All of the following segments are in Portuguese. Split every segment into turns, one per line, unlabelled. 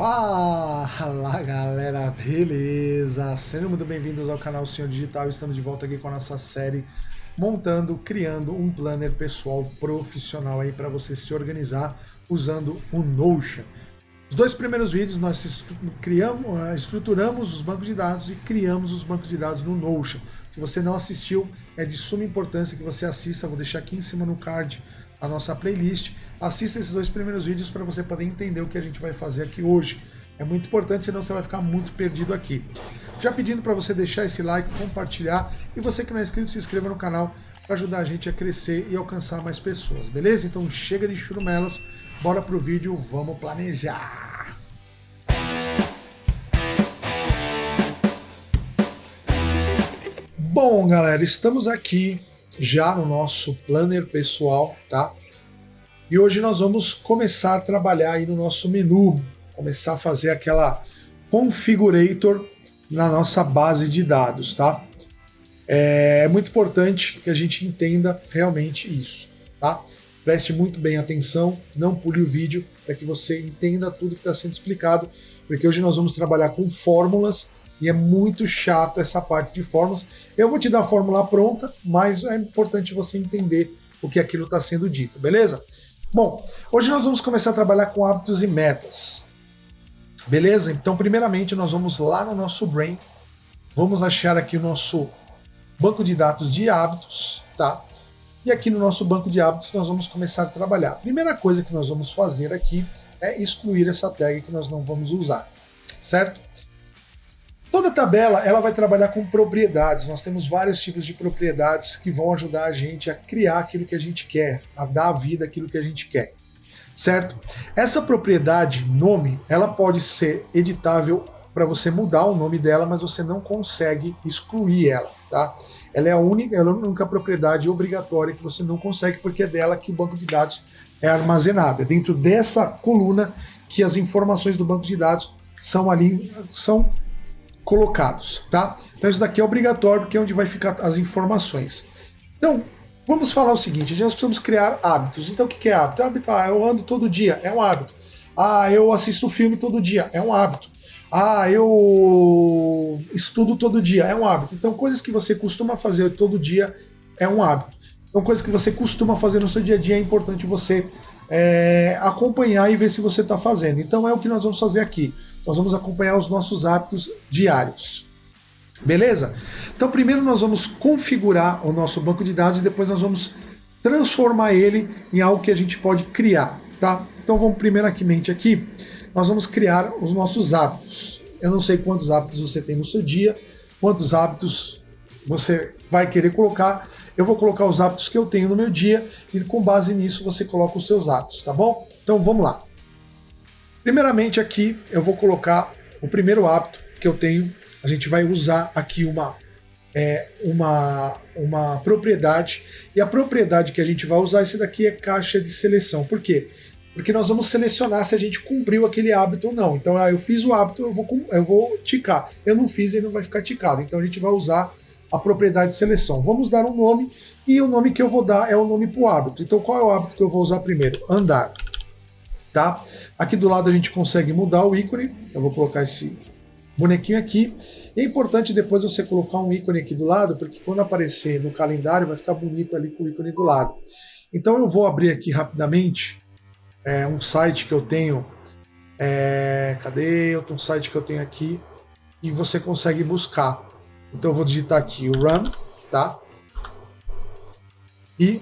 Fala galera, beleza? Sejam muito bem-vindos ao canal Senhor Digital. Estamos de volta aqui com a nossa série montando, criando um planner pessoal profissional aí para você se organizar usando o Notion. Os dois primeiros vídeos nós estruturamos os bancos de dados e criamos os bancos de dados no Notion. Se você não assistiu, é de suma importância que você assista. Vou deixar aqui em cima no card a nossa playlist. Assista esses dois primeiros vídeos para você poder entender o que a gente vai fazer aqui hoje. É muito importante, senão você vai ficar muito perdido aqui. Já pedindo para você deixar esse like, compartilhar, e você que não é inscrito, se inscreva no canal para ajudar a gente a crescer e alcançar mais pessoas, beleza? Então chega de churumelas, bora pro vídeo, vamos planejar! Bom, galera, estamos aqui já no nosso planner pessoal, tá? E hoje nós vamos começar a trabalhar aí no nosso menu, começar a fazer aquela configurator na nossa base de dados, tá? É muito importante que a gente entenda realmente isso, tá? Preste muito bem atenção, não pule o vídeo para que você entenda tudo que está sendo explicado, porque hoje nós vamos trabalhar com fórmulas e é muito chato essa parte de fórmulas. Eu vou te dar a fórmula pronta, mas é importante você entender o que aquilo está sendo dito, beleza? Bom, hoje nós vamos começar a trabalhar com hábitos e metas, beleza? Então, primeiramente, nós vamos lá no nosso Brain, vamos achar aqui o nosso banco de dados de hábitos, tá? E aqui no nosso banco de hábitos nós vamos começar a trabalhar. A primeira coisa que nós vamos fazer aqui é excluir essa tag que nós não vamos usar, certo? Toda tabela ela vai trabalhar com propriedades. Nós temos vários tipos de propriedades que vão ajudar a gente a criar aquilo que a gente quer, a dar vida àquilo que a gente quer, certo? Essa propriedade, nome, ela pode ser editável para você mudar o nome dela, mas você não consegue excluir ela, tá? Ela é a única propriedade obrigatória que você não consegue, porque é dela que o banco de dados é armazenado. É dentro dessa coluna que as informações do banco de dados são colocados, tá? Então isso daqui é obrigatório, porque é onde vai ficar as informações. Então, vamos falar o seguinte, nós precisamos criar hábitos. Então o que é hábito? Eu ando todo dia, é um hábito. Eu assisto filme todo dia, é um hábito. Eu estudo todo dia, é um hábito. Então coisas que você costuma fazer todo dia é um hábito. Então coisas que você costuma fazer no seu dia a dia é importante você acompanhar e ver se você está fazendo. Então é o que nós vamos fazer aqui. Nós vamos acompanhar os nossos hábitos diários. Beleza? Então primeiro nós vamos configurar o nosso banco de dados e depois nós vamos transformar ele em algo que a gente pode criar, tá? Então vamos primeiramente aqui, nós vamos criar os nossos hábitos. Eu não sei quantos hábitos você tem no seu dia, quantos hábitos você vai querer colocar. Eu vou colocar os hábitos que eu tenho no meu dia e com base nisso você coloca os seus hábitos, tá bom? Então vamos lá. Primeiramente aqui eu vou colocar o primeiro hábito que eu tenho. A gente vai usar aqui uma propriedade, e a propriedade que a gente vai usar, esse daqui é caixa de seleção. Por quê? Porque nós vamos selecionar se a gente cumpriu aquele hábito ou não. Então eu fiz o hábito, eu vou ticar. Eu não fiz, ele não vai ficar ticado. Então a gente vai usar a propriedade de seleção. Vamos dar um nome, e o nome que eu vou dar é o nome para o hábito. Então qual é o hábito que eu vou usar primeiro? Andar. Tá? Aqui do lado a gente consegue mudar o ícone. Eu vou colocar esse bonequinho aqui. É importante depois você colocar um ícone aqui do lado, porque quando aparecer no calendário vai ficar bonito ali com o ícone do lado. Então eu vou abrir aqui rapidamente um site que eu tenho. Cadê? Outro site que eu tenho aqui e você consegue buscar. Então eu vou digitar aqui o run, tá? E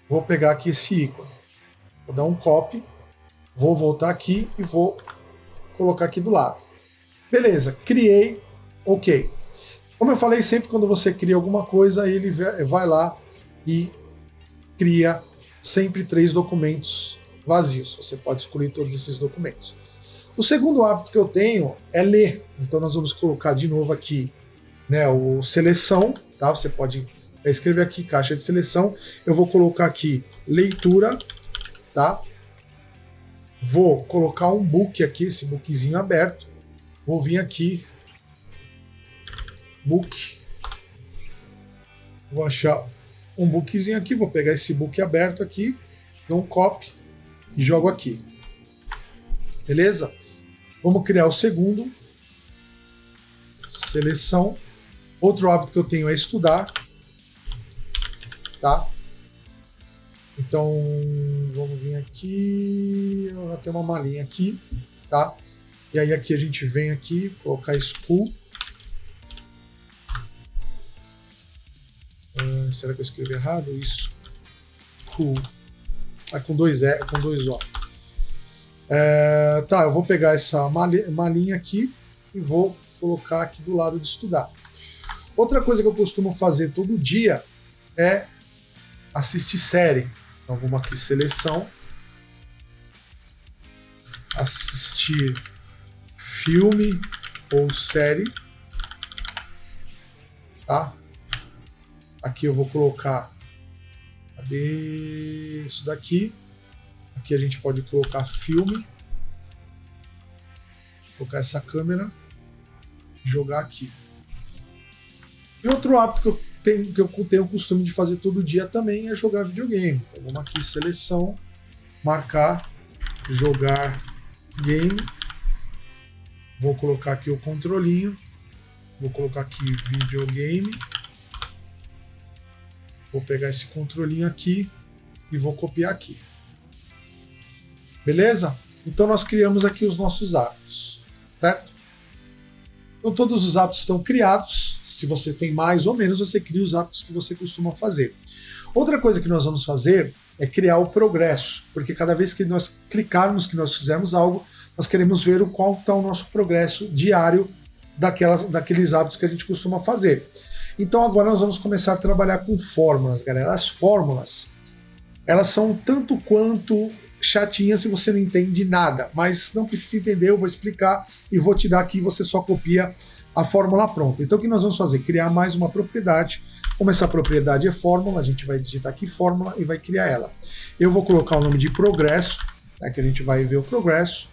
vou pegar aqui esse ícone. Vou dar um copy, vou voltar aqui e vou colocar aqui do lado. Beleza, criei, ok. Como eu falei, sempre quando você cria alguma coisa, ele vai lá e cria sempre 3 documentos vazios. Você pode escolher todos esses documentos. O segundo hábito que eu tenho é ler. Então nós vamos colocar de novo aqui, né, o seleção, tá? Você pode escrever aqui caixa de seleção. Eu vou colocar aqui leitura, tá? Vou colocar um book aqui, esse bookzinho aberto. Vou vir aqui, book. Vou achar um bookzinho aqui, vou pegar esse book aberto aqui, dou um copy e jogo aqui. Beleza? Vamos criar o segundo. Seleção. Outro hábito que eu tenho é estudar. Tá? Então, vamos vir aqui. Vai ter uma malinha aqui. Tá? E aí aqui a gente vem aqui, colocar school. Será que eu escrevi errado? School. Com dois O. Tá, eu vou pegar essa malinha aqui e vou colocar aqui do lado de estudar. Outra coisa que eu costumo fazer todo dia é assistir série. Então vamos aqui, seleção. Assistir filme ou série. Tá? Aqui eu vou colocar, cadê isso daqui? Aqui a gente pode colocar filme, colocar essa câmera, jogar aqui. E outro hábito que eu tenho o costume de fazer todo dia também é jogar videogame. Então vamos aqui, seleção, marcar, jogar game. Vou colocar aqui o controlinho, vou colocar aqui videogame. Vou pegar esse controlinho aqui e vou copiar aqui. Beleza? Então nós criamos aqui os nossos hábitos, certo? Então todos os hábitos estão criados. Se você tem mais ou menos, você cria os hábitos que você costuma fazer. Outra coisa que nós vamos fazer é criar o progresso, porque cada vez que nós clicarmos que nós fizermos algo, nós queremos ver qual está o nosso progresso diário daqueles hábitos que a gente costuma fazer. Então agora nós vamos começar a trabalhar com fórmulas, galera. As fórmulas, elas são tanto quanto chatinhas se você não entende nada, mas não precisa entender, eu vou explicar e vou te dar aqui, você só copia a fórmula pronta. Então o que nós vamos fazer? Criar mais uma propriedade. Como essa propriedade é fórmula, a gente vai digitar aqui fórmula e vai criar ela. Eu vou colocar o nome de progresso, né, que a gente vai ver o progresso,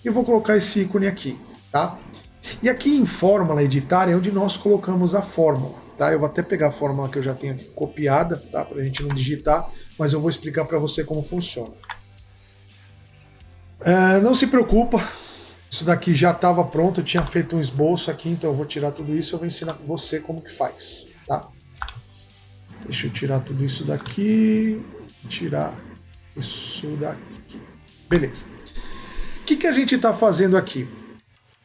e vou colocar esse ícone aqui, tá? E aqui em fórmula editar é onde nós colocamos a fórmula, tá? Eu vou até pegar a fórmula que eu já tenho aqui copiada, tá? Para a gente não digitar, mas eu vou explicar para você como funciona. Não se preocupa, isso daqui já estava pronto, eu tinha feito um esboço aqui, então eu vou tirar tudo isso e eu vou ensinar você como que faz, tá? Deixa eu tirar tudo isso daqui, tirar isso daqui. Beleza. O que a gente está fazendo aqui?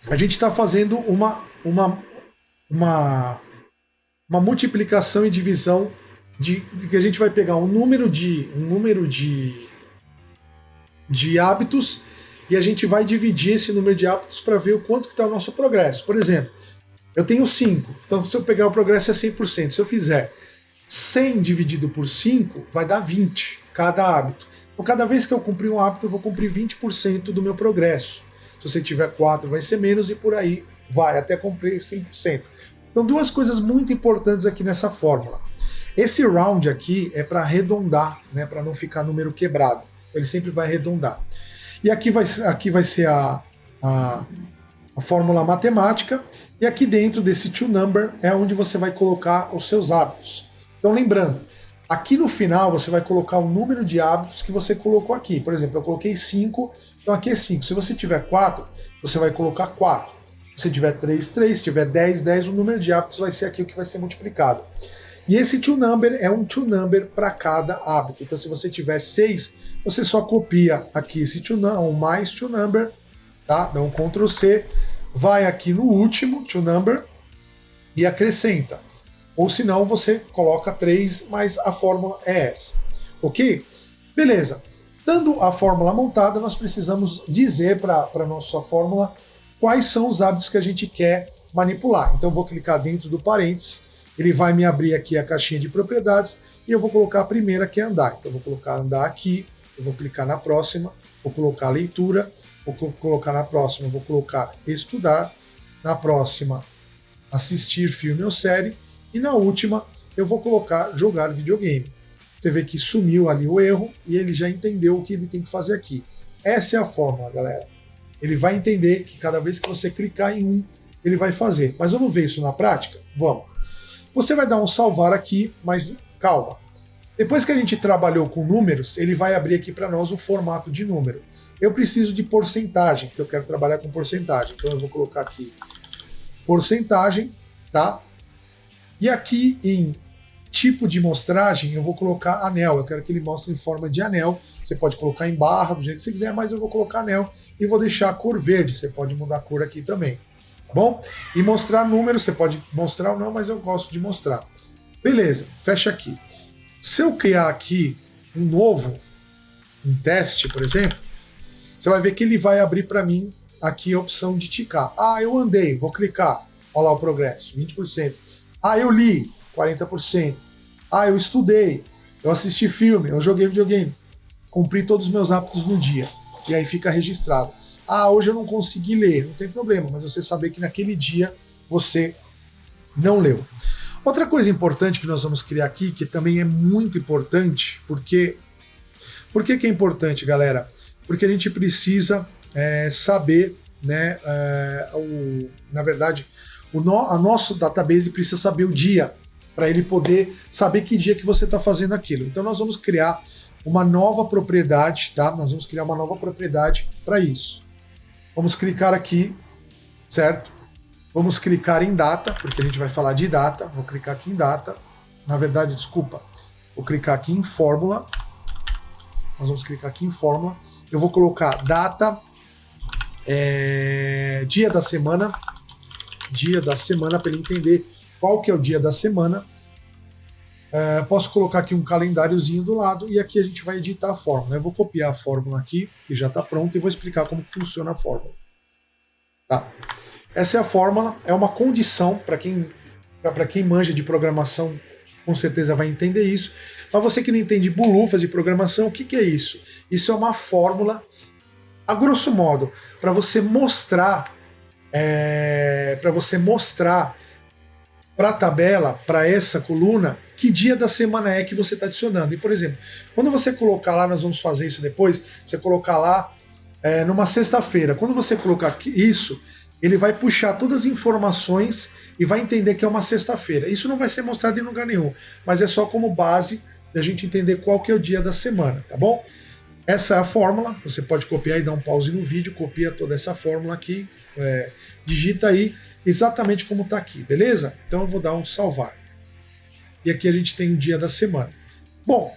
A gente está fazendo uma multiplicação e divisão de que a gente vai pegar um número de hábitos e a gente vai dividir esse número de hábitos para ver o quanto que está o nosso progresso. Por exemplo, eu tenho 5, então se eu pegar o progresso é 100%. Se eu fizer 100 dividido por 5, vai dar 20 cada hábito. Então cada vez que eu cumprir um hábito, eu vou cumprir 20% do meu progresso. Se você tiver 4, vai ser menos e por aí vai, até cumprir 100%. Então duas coisas muito importantes aqui nessa fórmula. Esse round aqui é para arredondar, né, para não ficar número quebrado. Ele sempre vai arredondar. E aqui vai ser a fórmula matemática, e aqui dentro desse toNumber é onde você vai colocar os seus hábitos. Então lembrando, aqui no final você vai colocar o número de hábitos que você colocou aqui. Por exemplo, eu coloquei 5, então aqui é 5. Se você tiver 4, você vai colocar 4. Se você tiver 3, 3. Se tiver 10, 10. O número de hábitos vai ser aqui o que vai ser multiplicado. E esse toNumber é um toNumber para cada hábito. Então se você tiver 6, você só copia aqui esse toNumber, mais toNumber, tá? Dá um Ctrl C, vai aqui no último toNumber e acrescenta. Ou se não, você coloca 3, mas a fórmula é essa. Ok? Beleza. Dando a fórmula montada, nós precisamos dizer para a nossa fórmula quais são os hábitos que a gente quer manipular. Então eu vou clicar dentro do parênteses, ele vai me abrir aqui a caixinha de propriedades e eu vou colocar a primeira que é andar. Então eu vou colocar andar aqui, eu vou clicar na próxima, vou colocar leitura, vou colocar na próxima, vou colocar estudar, na próxima assistir filme ou série e na última eu vou colocar jogar videogame. Você vê que sumiu ali o erro e ele já entendeu o que ele tem que fazer aqui. Essa é a fórmula, galera. Ele vai entender que cada vez que você clicar em um, ele vai fazer. Mas vamos ver isso na prática? Vamos. Você vai dar um salvar aqui, mas calma. Depois que a gente trabalhou com números, ele vai abrir aqui para nós o formato de número. Eu preciso de porcentagem, porque eu quero trabalhar com porcentagem. Então eu vou colocar aqui porcentagem, tá? E aqui em tipo de mostragem eu vou colocar anel. Eu quero que ele mostre em forma de anel. Você pode colocar em barra, do jeito que você quiser, mas eu vou colocar anel e vou deixar a cor verde. Você pode mudar a cor aqui também, tá bom? E mostrar número, você pode mostrar ou não, mas eu gosto de mostrar. Beleza, fecha aqui. Se eu criar aqui um teste, por exemplo, você vai ver que ele vai abrir para mim aqui a opção de ticar. Ah, eu andei, vou clicar. Olha lá o progresso, 20%. Ah, eu li, 40%. Ah, eu estudei, eu assisti filme, eu joguei videogame. Cumpri todos os meus hábitos no dia. E aí fica registrado. Ah, hoje eu não consegui ler, não tem problema, mas você saber que naquele dia você não leu. Outra coisa importante que nós vamos criar aqui, que também é muito importante, porque... Por que é importante, galera? Porque a gente precisa saber, né, na verdade, a nosso database precisa saber o dia, para ele poder saber que dia que você está fazendo aquilo. Então nós vamos criar uma nova propriedade, tá? Nós vamos criar uma nova propriedade para isso. Vamos clicar aqui, certo? Vamos clicar em data, porque a gente vai falar de data. Vou clicar aqui em data. Na verdade, desculpa. Vou clicar aqui em fórmula. Nós vamos clicar aqui em fórmula. Eu vou colocar data, dia da semana. Dia da semana, para ele entender qual que é o dia da semana. Posso colocar aqui um calendáriozinho do lado e aqui a gente vai editar a fórmula. Eu vou copiar a fórmula aqui, que já está pronta, e vou explicar como funciona a fórmula. Tá. Essa é a fórmula, é uma condição, para quem manja de programação, com certeza vai entender isso. Mas você que não entende bulufas de programação, o que é isso? Isso é uma fórmula, a grosso modo, para você mostrar para a tabela, para essa coluna, que dia da semana é que você está adicionando. E, por exemplo, quando você colocar lá, nós vamos fazer isso depois, você colocar lá numa sexta-feira, quando você colocar isso, ele vai puxar todas as informações e vai entender que é uma sexta-feira. Isso não vai ser mostrado em lugar nenhum, mas é só como base da gente entender qual que é o dia da semana, tá bom? Essa é a fórmula, você pode copiar e dar um pause no vídeo, copia toda essa fórmula aqui, digita aí exatamente como está aqui, beleza? Então eu vou dar um salvar. E aqui a gente tem o dia da semana. Bom,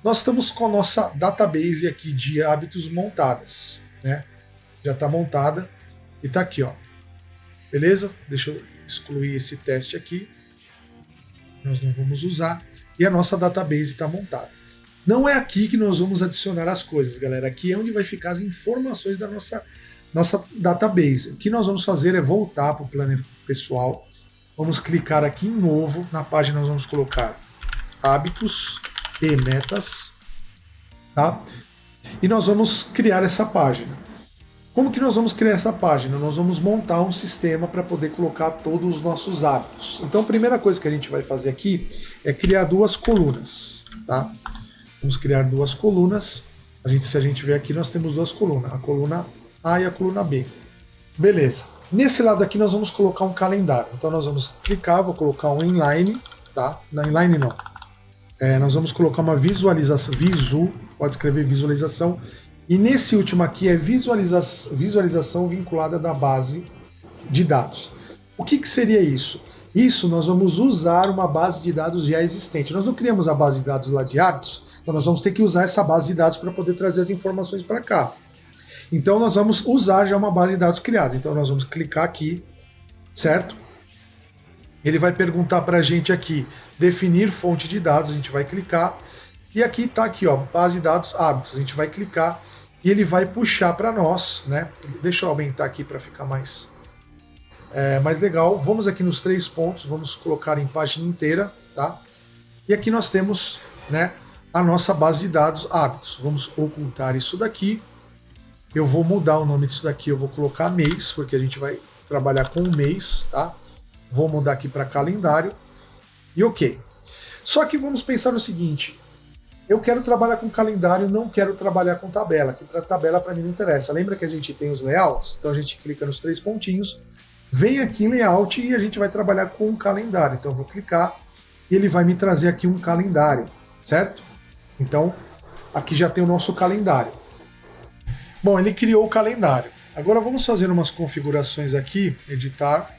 nós estamos com a nossa database aqui de hábitos montadas, né? Já está montada e está aqui, ó. Beleza? Deixa eu excluir esse teste aqui. Nós não vamos usar. E a nossa database está montada. Não é aqui que nós vamos adicionar as coisas, galera. Aqui é onde vai ficar as informações da nossa database. O que nós vamos fazer é voltar para o Planner pessoal. Vamos clicar aqui em novo. Na página nós vamos colocar hábitos e metas, tá? E nós vamos criar essa página. Como que nós vamos criar essa página? Nós vamos montar um sistema para poder colocar todos os nossos hábitos. Então a primeira coisa que a gente vai fazer aqui é criar duas colunas, tá? Vamos criar duas colunas. Se a gente ver aqui, nós temos duas colunas, a coluna A e a coluna B. Beleza. Nesse lado aqui nós vamos colocar um calendário. Então nós vamos clicar, vou colocar um inline, tá? Não, inline não. Nós vamos colocar uma visualização, pode escrever visualização. E nesse último aqui é visualização vinculada da base de dados. O que seria isso? Isso nós vamos usar uma base de dados já existente. Nós não criamos a base de dados lá de hábitos, então nós vamos ter que usar essa base de dados para poder trazer as informações para cá. Então nós vamos usar já uma base de dados criada. Então nós vamos clicar aqui, certo? Ele vai perguntar para a gente aqui, definir fonte de dados, a gente vai clicar. E aqui está aqui, ó, base de dados hábitos, a gente vai clicar e ele vai puxar para nós, né? Deixa eu aumentar aqui para ficar mais legal. Vamos aqui nos 3 pontos, vamos colocar em página inteira, tá? E aqui nós temos, né, a nossa base de dados hábitos. Vamos ocultar isso daqui. Eu vou mudar o nome disso daqui, eu vou colocar mês, porque a gente vai trabalhar com o mês, tá? Vou mudar aqui para calendário e ok. Só que vamos pensar no seguinte, eu quero trabalhar com calendário, não quero trabalhar com tabela, que para tabela para mim não interessa. Lembra que a gente tem os layouts? Então a gente clica nos 3 pontinhos, vem aqui em layout e a gente vai trabalhar com um calendário. Então eu vou clicar e ele vai me trazer aqui um calendário. certo? Então, aqui já tem o nosso calendário. Bom, ele criou o calendário. Agora vamos fazer umas configurações aqui, editar.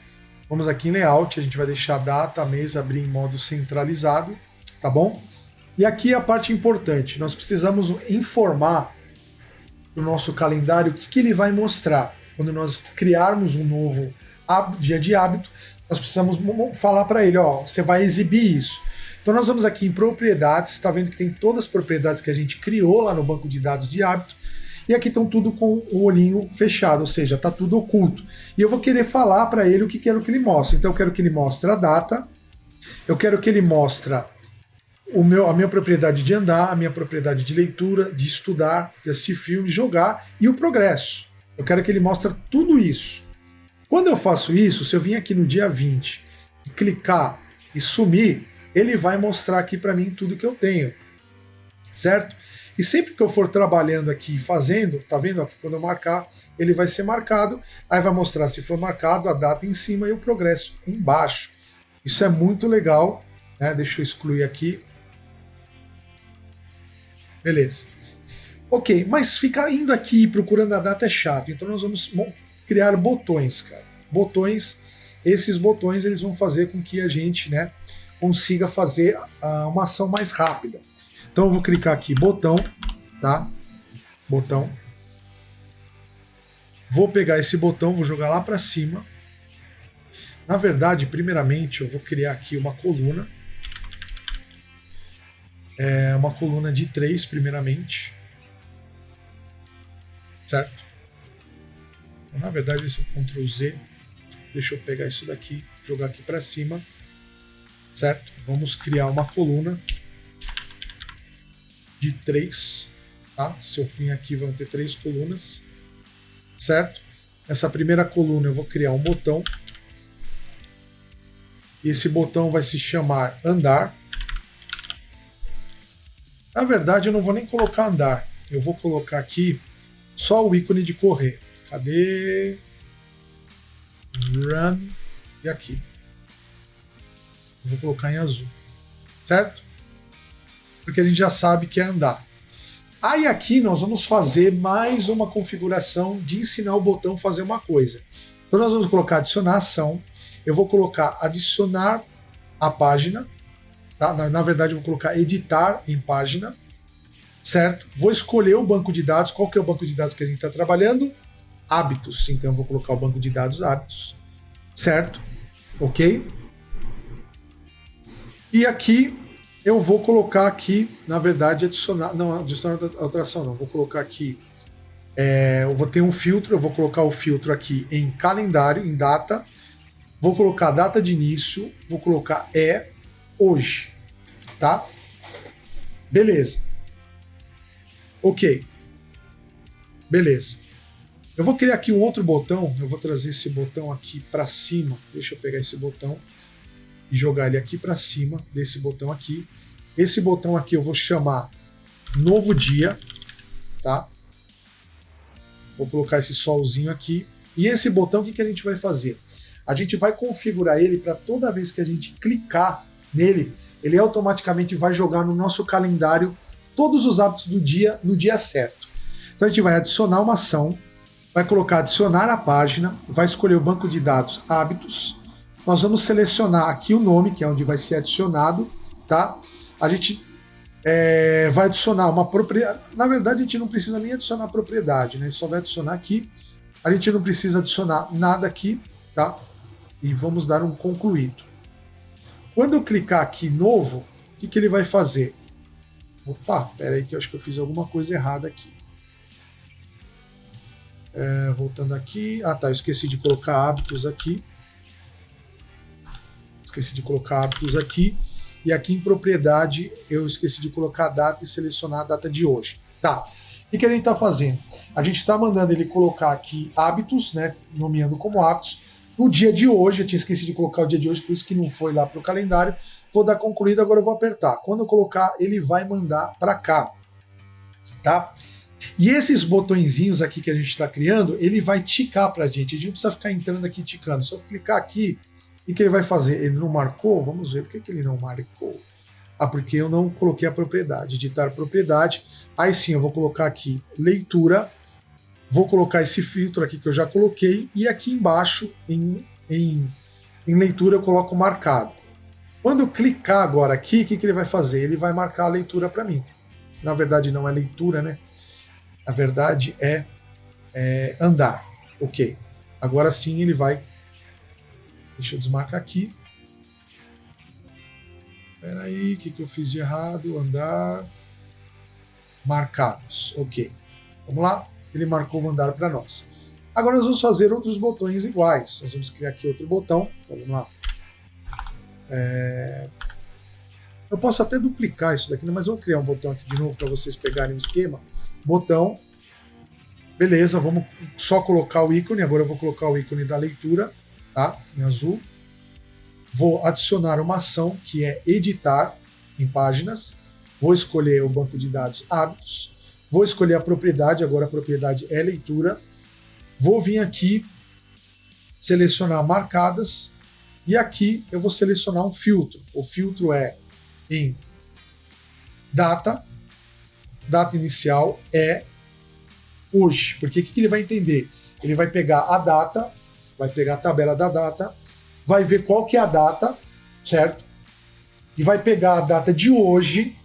Vamos aqui em layout, a gente vai deixar data, mês, abrir em modo centralizado, tá bom? E aqui a parte importante, nós precisamos informar no nosso calendário o que ele vai mostrar. Quando nós criarmos um novo dia de hábito, nós precisamos falar para ele, ó, você vai exibir isso. Então nós vamos aqui em propriedades, está vendo que tem todas as propriedades que a gente criou lá no banco de dados de hábito, e aqui estão tudo com o olhinho fechado, ou seja, está tudo oculto. E eu vou querer falar para ele o que quero que ele mostre. Então eu quero que ele mostre a data, eu quero que ele mostre a minha propriedade de andar, a minha propriedade de leitura, de estudar, de assistir filme, jogar e o progresso. Eu quero que ele mostre tudo isso. Quando eu faço isso, se eu vim aqui no dia 20 e clicar e sumir, ele vai mostrar aqui para mim tudo que eu tenho, certo? E sempre que eu for trabalhando aqui fazendo, tá vendo aqui quando eu marcar, ele vai ser marcado, aí vai mostrar se foi marcado, a data em cima e o progresso embaixo. Isso é muito legal, né? Deixa eu excluir aqui. Beleza. Ok, mas ficar indo aqui procurando a data é chato, então nós vamos criar botões, cara. Botões, esses botões eles vão fazer com que a gente, né, consiga fazer uma ação mais rápida. Então eu vou clicar aqui, botão, tá? Botão. Vou pegar esse botão, vou jogar lá para cima. Na verdade, primeiramente, eu vou criar aqui uma coluna. Uma coluna de 3, primeiramente. Certo? Então, na verdade, isso é Ctrl Z. Deixa eu pegar isso daqui, jogar aqui para cima. Certo? Vamos criar uma coluna de 3, tá? Se eu vim aqui, vão ter 3 colunas, certo? Essa primeira coluna eu vou criar um botão, e esse botão vai se chamar andar. Na verdade, eu não vou nem colocar andar, eu vou colocar aqui só o ícone de correr. Cadê? Run, e aqui. Eu vou colocar em azul, certo? Porque a gente já sabe que é andar. Aí aqui nós vamos fazer mais uma configuração de ensinar o botão a fazer uma coisa. Então nós vamos colocar adicionar ação, eu vou colocar adicionar a página, tá? Na verdade eu vou colocar editar em página, certo? Vou escolher o banco de dados, qual que é o banco de dados que a gente está trabalhando? Hábitos, então eu vou colocar o banco de dados hábitos, certo? Ok? E aqui eu vou colocar aqui, na verdade, adicionar alteração não, vou colocar aqui, eu vou ter um filtro, eu vou colocar o filtro aqui em calendário, em data, vou colocar data de início, vou colocar hoje, tá? Beleza. Ok. Beleza. Eu vou criar aqui um outro botão, eu vou trazer esse botão aqui para cima, deixa eu pegar esse botão e jogar ele aqui para cima desse botão aqui. Esse botão aqui eu vou chamar novo dia, tá? Vou colocar esse solzinho aqui. E esse botão, o que a gente vai fazer? A gente vai configurar ele para toda vez que a gente clicar nele, ele automaticamente vai jogar no nosso calendário todos os hábitos do dia no dia certo. Então a gente vai adicionar uma ação, vai colocar adicionar a página, vai escolher o banco de dados hábitos. Nós vamos selecionar aqui o nome, que é onde vai ser adicionado, tá? A gente vai adicionar uma propriedade. Na verdade, a gente não precisa nem adicionar propriedade, né? Só vai adicionar aqui. A gente não precisa adicionar nada aqui, tá? E vamos dar um concluído. Quando eu clicar aqui novo, o que ele vai fazer? Opa, pera aí que eu acho que eu fiz alguma coisa errada aqui. Voltando aqui. Ah, tá, eu esqueci de colocar hábitos aqui. E aqui em propriedade eu esqueci de colocar a data e selecionar a data de hoje. Tá. O que a gente está fazendo? A gente está mandando ele colocar aqui hábitos, né? Nomeando como hábitos. No dia de hoje, eu tinha esquecido de colocar o dia de hoje, por isso que não foi lá para o calendário. Vou dar concluído, agora eu vou apertar. Quando eu colocar, ele vai mandar para cá. Tá? E esses botõezinhos aqui que a gente está criando, ele vai ticar para a gente. A gente não precisa ficar entrando aqui ticando. Só clicar aqui. O que ele vai fazer? Ele não marcou? Vamos ver. Por que ele não marcou? Ah, porque eu não coloquei a propriedade, editar propriedade. Aí sim, eu vou colocar aqui leitura, vou colocar esse filtro aqui que eu já coloquei, e aqui embaixo, em leitura, eu coloco marcado. Quando eu clicar agora aqui, o que ele vai fazer? Ele vai marcar a leitura para mim. Na verdade, não é leitura, né? Na verdade, é andar. Ok. Agora sim ele vai. Deixa eu desmarcar aqui. Espera aí, o que eu fiz de errado? Andar. Marcados. Ok. Vamos lá. Ele marcou o andar para nós. Agora nós vamos fazer outros botões iguais. Nós vamos criar aqui outro botão. Então vamos lá. Eu posso até duplicar isso daqui, mas vamos criar um botão aqui de novo para vocês pegarem o esquema. Botão. Beleza, vamos só colocar o ícone. Agora eu vou colocar o ícone da leitura, tá? Em azul. Vou adicionar uma ação que é editar em páginas. Vou escolher o banco de dados hábitos. Vou escolher a propriedade, agora a propriedade é leitura. Vou vir aqui, selecionar marcadas. E aqui eu vou selecionar um filtro. O filtro é em data. Data inicial é hoje. Porque o que ele vai entender? Ele vai pegar a data, vai pegar a tabela da data, vai ver qual que é a data, certo? E vai pegar a data de hoje,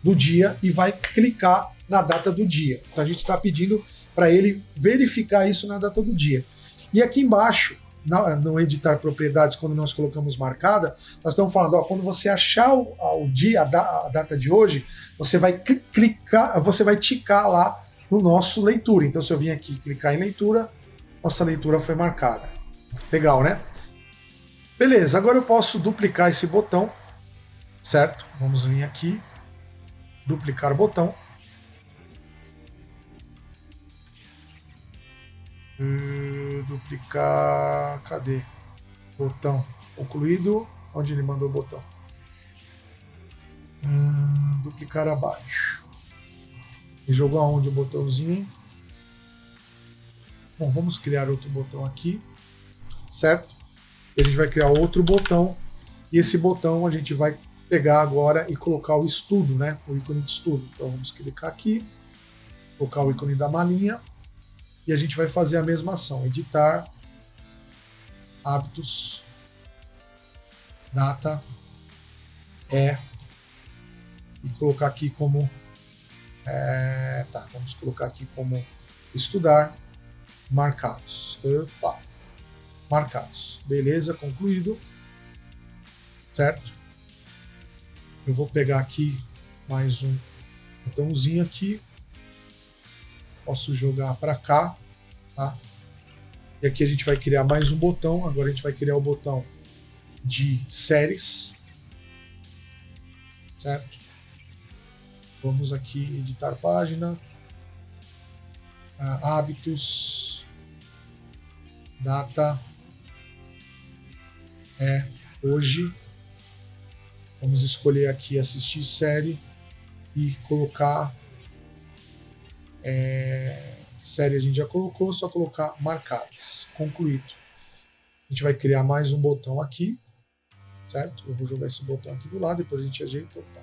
do dia, e vai clicar na data do dia. Então a gente está pedindo para ele verificar isso na data do dia. E aqui embaixo, no editar propriedades, quando nós colocamos marcada, nós estamos falando, ó, quando você achar o dia, a data de hoje, você vai clicar, você vai ticar lá no nosso leitura. Então se eu vim aqui clicar em leitura, nossa leitura foi marcada. Legal, né? Beleza, agora eu posso duplicar esse botão, certo? Vamos vir aqui, duplicar o botão. Duplicar, cadê? Botão concluído, onde ele mandou o botão? Duplicar abaixo. E jogou aonde o botãozinho? Bom, vamos criar outro botão aqui, certo? E a gente vai criar outro botão, e esse botão a gente vai pegar agora e colocar o estudo, né? O ícone de estudo. Então vamos clicar aqui, colocar o ícone da malinha, e a gente vai fazer a mesma ação, editar, hábitos, data, e colocar aqui como, vamos colocar aqui como estudar, marcados. Opa, marcados. Beleza, concluído. Certo? Eu vou pegar aqui mais um botãozinho aqui. Posso jogar para cá, tá? E aqui a gente vai criar mais um botão. Agora a gente vai criar o botão de séries, certo? Vamos aqui editar página, hábitos, data, hoje. Vamos escolher aqui assistir série e colocar série a gente já colocou, só colocar marcadas, concluído. A gente vai criar mais um botão aqui, certo? Eu vou jogar esse botão aqui do lado, depois a gente ajeita. Opa.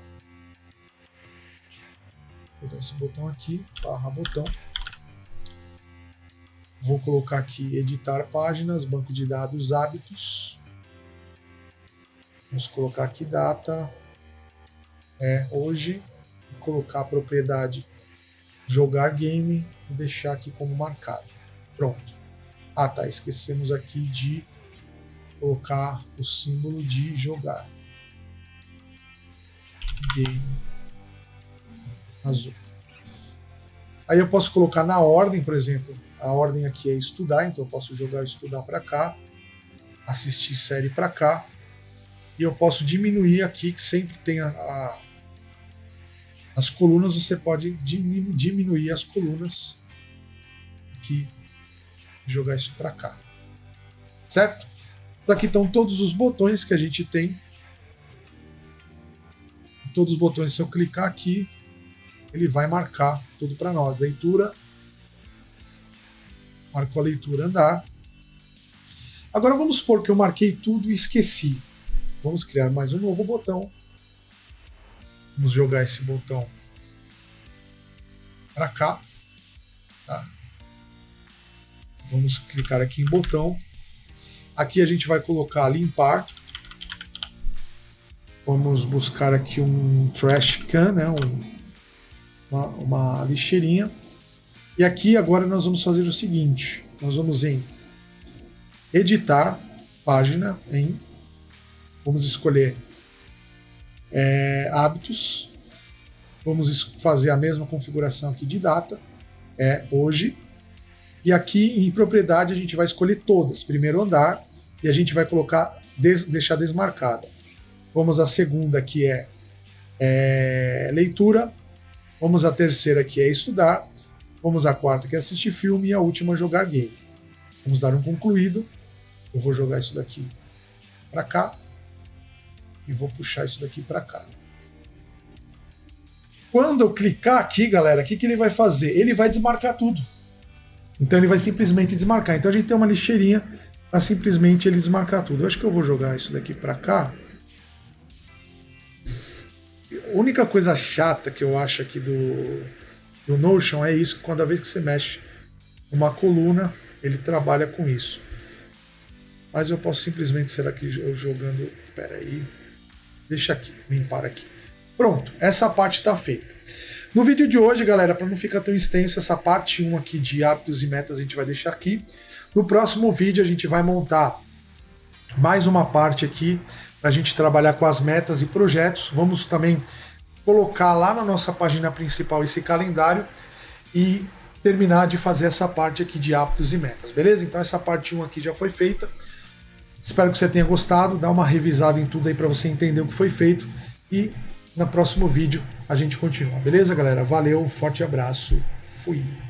Vou jogar esse botão aqui, barra botão. Vou colocar aqui editar páginas, banco de dados, hábitos. Vamos colocar aqui data, hoje. Vou colocar a propriedade jogar game e deixar aqui como marcado. Pronto. Ah, tá. Esquecemos aqui de colocar o símbolo de jogar. Game azul. Aí eu posso colocar na ordem, por exemplo. A ordem aqui é estudar, então eu posso jogar estudar para cá, assistir série para cá. E eu posso diminuir aqui, que sempre tem as colunas, você pode diminuir as colunas aqui, jogar isso para cá, certo? Aqui estão todos os botões que a gente tem. Todos os botões, se eu clicar aqui, ele vai marcar tudo para nós. Leitura, marcou a leitura, andar. Agora vamos supor que eu marquei tudo e esqueci. Vamos criar mais um novo botão. Vamos jogar esse botão para cá, tá? Vamos clicar aqui em botão. Aqui a gente vai colocar limpar. Vamos buscar aqui um trash can, né? Uma lixeirinha. E aqui agora nós vamos fazer o seguinte: nós vamos em editar página, vamos escolher hábitos. Vamos fazer a mesma configuração aqui de data, hoje. E aqui em propriedade a gente vai escolher todas, primeiro andar, e a gente vai colocar, deixar desmarcada. Vamos à segunda, que é leitura. Vamos à terceira, que é estudar. Vamos à quarta, que é assistir filme. E a última, jogar game. Vamos dar um concluído. Eu vou jogar isso daqui para cá. E vou puxar isso daqui para cá. Quando eu clicar aqui, galera, o que ele vai fazer? Ele vai desmarcar tudo. Então ele vai simplesmente desmarcar. Então a gente tem uma lixeirinha para simplesmente ele desmarcar tudo. Eu acho que eu vou jogar isso daqui para cá. A única coisa chata que eu acho aqui do Notion é isso, que cada vez que você mexe uma coluna, ele trabalha com isso. Mas eu posso simplesmente, será que eu jogando... Espera aí. Deixa aqui, limpar aqui. Pronto, essa parte está feita. No vídeo de hoje, galera, para não ficar tão extenso, essa parte 1 aqui de hábitos e metas a gente vai deixar aqui. No próximo vídeo a gente vai montar mais uma parte aqui para a gente trabalhar com as metas e projetos. Vamos também colocar lá na nossa página principal esse calendário e terminar de fazer essa parte aqui de hábitos e metas, beleza? Então essa parte 1 aqui já foi feita. Espero que você tenha gostado. Dá uma revisada em tudo aí para você entender o que foi feito. E no próximo vídeo a gente continua, beleza, galera? Valeu, um forte abraço. Fui!